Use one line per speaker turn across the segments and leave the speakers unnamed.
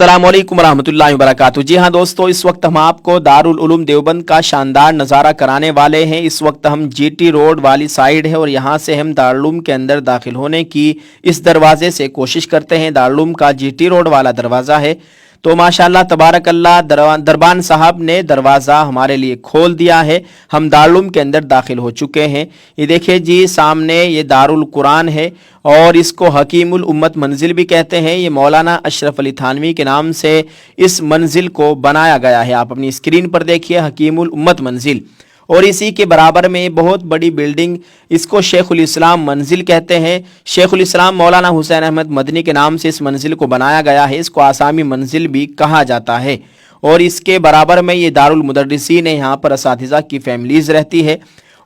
अस्सलाम वालेकुम रहमतुल्लाहि व बरकातुहू। जी हाँ दोस्तों, इस वक्त हम आपको दारुल उलूम देवबंद का शानदार नज़ारा कराने वाले हैं। इस वक्त हम जीटी रोड वाली साइड है और यहाँ से हम दारुल उलूम के अंदर दाखिल होने की इस दरवाजे से कोशिश करते हैं। दारुल उलूम का जीटी रोड वाला दरवाज़ा है। तो माशाल्लाह तबारक अल्लाह दरबान साहब ने दरवाज़ा हमारे लिए खोल दिया है। हम दारुल उलूम के अंदर दाखिल हो चुके हैं। ये देखिए जी, सामने ये दारुल कुरान है और इसको हकीमुल उम्मत मंजिल भी कहते हैं। ये मौलाना अशरफ अली थानवी के नाम से इस मंजिल को बनाया गया है। आप अपनी स्क्रीन पर देखिए, हकीमुल उम्मत मंजिल। और इसी के बराबर में बहुत बड़ी बिल्डिंग, इसको शेखुल इस्लाम मंजिल कहते हैं। शेखुल इस्लाम मौलाना हुसैन अहमद मदनी के नाम से इस मंजिल को बनाया गया है। इसको आसामी मंजिल भी कहा जाता है। और इसके बराबर में ये दारुल मुदर्रिसीन है। यहाँ पर असातिज़ा की फैमिलीज़ रहती है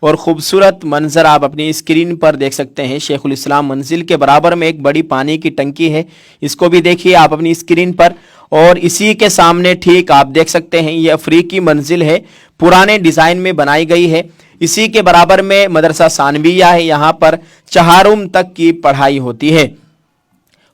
और ख़ूबसूरत मंजर आप अपनी स्क्रीन पर देख सकते हैं। शेखुल इस्लाम मंजिल के बराबर में एक बड़ी पानी की टंकी है, इसको भी देखिए आप अपनी स्क्रीन पर। और इसी के सामने ठीक आप देख सकते हैं ये अफ्रीकी मंजिल है, पुराने डिज़ाइन में बनाई गई है। इसी के बराबर में मदरसा सानविया है, यहाँ पर चहारुम तक की पढ़ाई होती है।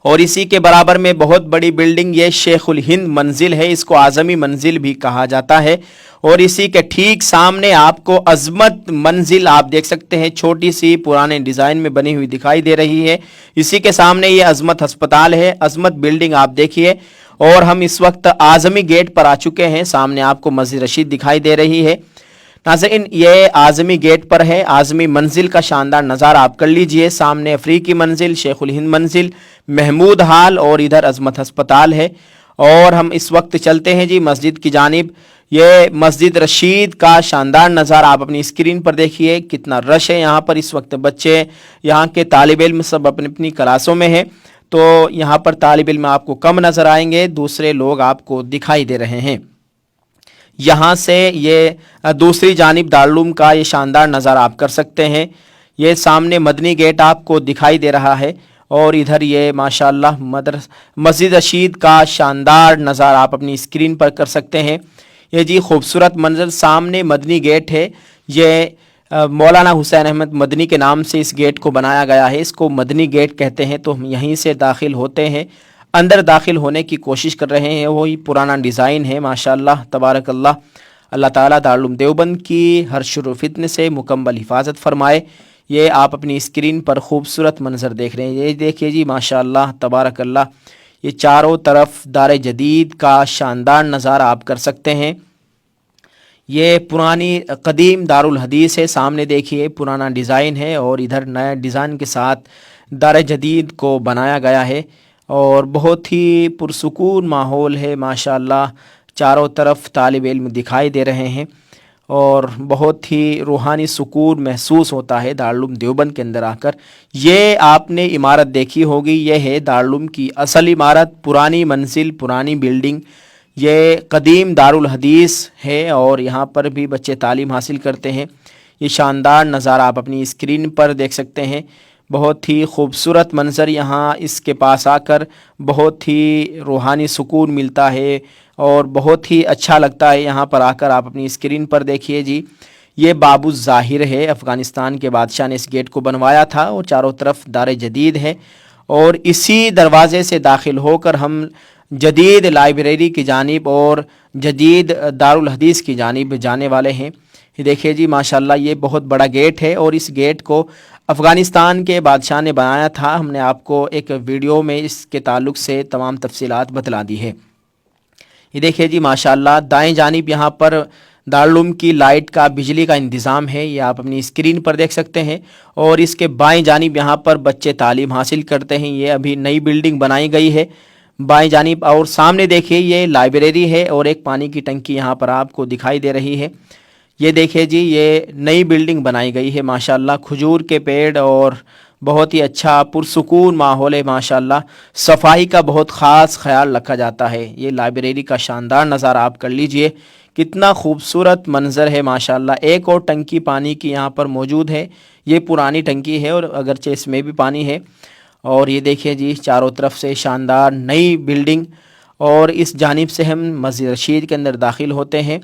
और इसी के बराबर में बहुत बड़ी बिल्डिंग ये शेखुल हिंद मंजिल है, इसको आज़मी मंजिल भी कहा जाता है। और इसी के ठीक सामने आपको अजमत मंजिल आप देख सकते हैं, छोटी सी पुराने डिज़ाइन में बनी हुई दिखाई दे रही है। इसी के सामने ये अजमत अस्पताल है, अजमत बिल्डिंग आप देखिए। और हम इस वक्त आज़मी गेट पर आ चुके हैं। सामने आपको मस्जिद रशीद दिखाई दे रही है। नाज़रीन, ये आज़मी गेट पर है। आज़मी मंजिल का शानदार नज़ारा आप कर लीजिए। सामने अफ्रीकी मंजिल, शेखुल हिंद मंजिल, महमूद हाल और इधर अजमत अस्पताल है। और हम इस वक्त चलते हैं जी मस्जिद की जानिब। ये मस्जिद रशीद का शानदार नज़ारा आप अपनी स्क्रीन पर देखिए। कितना रश है यहाँ पर। इस वक्त बच्चे, यहाँ के तालिब इल्म सब अपनी अपनी क्लासों में हैं, तो यहाँ पर तालिब इल्म आपको कम नज़र आएंगे, दूसरे लोग आपको दिखाई दे रहे हैं। यहाँ से ये दूसरी जानिब दारुल उलूम का ये शानदार नज़ारा आप कर सकते हैं। ये सामने मदनी गेट आपको दिखाई दे रहा है और इधर ये माशाल्लाह मस्जिद रशीद का शानदार नज़ारा आप अपनी स्क्रीन पर कर सकते हैं। ये जी खूबसूरत मंजर, सामने मदनी गेट है। ये मौलाना हुसैन अहमद मदनी के नाम से इस गेट को बनाया गया है, इसको मदनी गेट कहते हैं। तो हम यहीं से दाखिल होते हैं, अंदर दाखिल होने की कोशिश कर रहे हैं। वही पुराना डिज़ाइन है माशाल्लाह तबारक अल्लाह। अल्लाह ताला दारुल उलूम देवबंद की हर शुर फितने से मुकम्मल हिफाजत फरमाए। ये आप अपनी स्क्रीन पर खूबसूरत मंजर देख रहे हैं। ये देखिए जी माशाल्लाह तबारक अल्लाह, ये चारों तरफ दार जदीद का शानदार नज़ारा आप कर सकते हैं। ये पुरानी कदीम दारुल हदीस है, सामने देखिए पुराना डिज़ाइन है और इधर नया डिज़ाइन के साथ दार जदीद को बनाया गया है। और बहुत ही पुरसुकून माहौल है माशाल्लाह। चारों तरफ तालिब इल्म दिखाई दे रहे हैं और बहुत ही रूहानी सुकून महसूस होता है दारुल उलूम देवबंद के अंदर आकर। ये आपने इमारत देखी होगी, ये है दारुल उलूम की असल इमारत, पुरानी मंजिल, पुरानी बिल्डिंग। ये कदीम दारुल हदीस है और यहाँ पर भी बच्चे तालीम हासिल करते हैं। ये शानदार नज़ारा आप अपनी स्क्रीन पर देख सकते हैं। बहुत ही खूबसूरत मंज़र, यहाँ इसके पास आकर बहुत ही रूहानी सुकून मिलता है और बहुत ही अच्छा लगता है यहाँ पर आकर। आप अपनी स्क्रीन पर देखिए जी, ये बाबू ज़ाहिर है, अफ़गानिस्तान के बादशाह ने इस गेट को बनवाया था और चारों तरफ दार जदीद है। और इसी दरवाज़े से दाखिल होकर हम जदीद लाइब्रेरी की जानिब और जदीद दारुल हदीस की जानिब जाने वाले हैं। ये देखिए जी माशाल्लाह, ये बहुत बड़ा गेट है और इस गेट को अफ़गानिस्तान के बादशाह ने बनाया था। हमने आपको एक वीडियो में इसके ताल्लुक़ से तमाम तफसीलात बतला दी है। ये देखिए जी माशाल्लाह, दाएं जानिब यहाँ पर दारुल उलूम की लाइट का, बिजली का इंतज़ाम है, ये आप अपनी स्क्रीन पर देख सकते हैं। और इसके बाएं जानिब यहाँ पर बच्चे तालीम हासिल करते हैं। ये अभी नई बिल्डिंग बनाई गई है बाएं जानिब। और सामने देखिए ये लाइब्रेरी है और एक पानी की टंकी यहाँ पर आपको दिखाई दे रही है। ये देखिए जी, ये नई बिल्डिंग बनाई गई है माशाल्लाह। खजूर के पेड़ और बहुत ही अच्छा पुरसुकून माहौल है माशाल्लाह। सफाई का बहुत ख़ास ख्याल रखा जाता है। ये लाइब्रेरी का शानदार नज़ारा आप कर लीजिए, कितना खूबसूरत मंज़र है माशाल्लाह। एक और टंकी पानी की यहाँ पर मौजूद है, ये पुरानी टंकी है और अगरचे इसमें भी पानी है। और ये देखिए जी चारों तरफ से शानदार नई बिल्डिंग। और इस जानिब से हम मस्जिद रशीद के अंदर दाखिल होते हैं।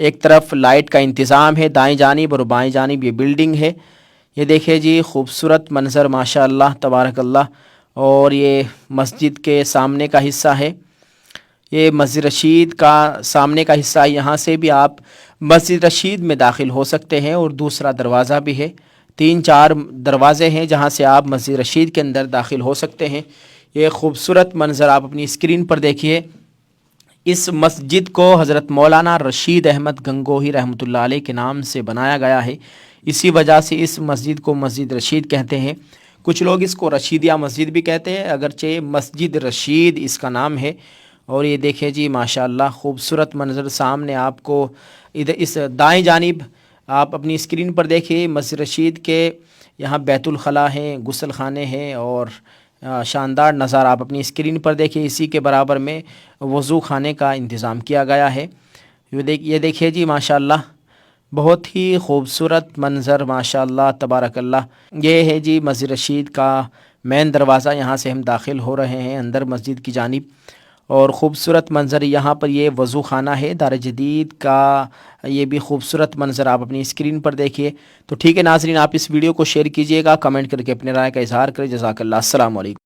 एक तरफ लाइट का इंतज़ाम है दाएं जानिब और बाएं जानिब ये बिल्डिंग है। ये देखिए जी खूबसूरत मंज़र माशाअल्लाह तबारक अल्लाह। और ये मस्जिद के सामने का हिस्सा है। یہ مسجد رشید کا سامنے کا حصہ ہے، یہاں سے بھی آپ مسجد رشید میں داخل ہو سکتے ہیں، اور دوسرا دروازہ بھی ہے، 3-4 دروازے ہیں جہاں سے آپ مسجد رشید کے اندر داخل ہو سکتے ہیں۔ یہ خوبصورت منظر آپ اپنی اسکرین پر دیکھیے۔ اس مسجد کو حضرت مولانا رشید احمد گنگوہی رحمۃ اللہ علیہ کے نام سے بنایا گیا ہے، اسی وجہ سے اس مسجد کو مسجد رشید کہتے ہیں۔ کچھ لوگ اس کو رشیدیہ مسجد بھی کہتے ہیں، اگرچہ مسجد رشید اس کا نام ہے۔ اور یہ دیکھیں جی ماشاءاللہ خوبصورت منظر سامنے آپ کو ادھر اس دائیں جانب آپ اپنی اسکرین پر دیکھیں، مسجد رشید کے یہاں بیت الخلاء ہیں، غسل خانے ہیں، اور شاندار نظارہ آپ اپنی اسکرین پر دیکھیں۔ اسی کے برابر میں وضو خانے کا انتظام کیا گیا ہے۔ یہ دیکھیے جی ماشاءاللہ بہت ہی خوبصورت منظر، ماشاءاللہ تبارک اللہ۔ یہ ہے جی مسجد رشید کا مین دروازہ، یہاں سے ہم داخل ہو رہے ہیں اندر مسجد کی جانب، اور خوبصورت منظر یہاں پر یہ وضو خانہ ہے دار جدید کا، یہ بھی خوبصورت منظر آپ اپنی اسکرین پر دیکھیے۔ تو ٹھیک ہے ناظرین، آپ اس ویڈیو کو شیئر کیجئے گا، کمنٹ کر کے اپنے رائے کا اظہار کریں۔ جزاک اللہ، السلام علیکم۔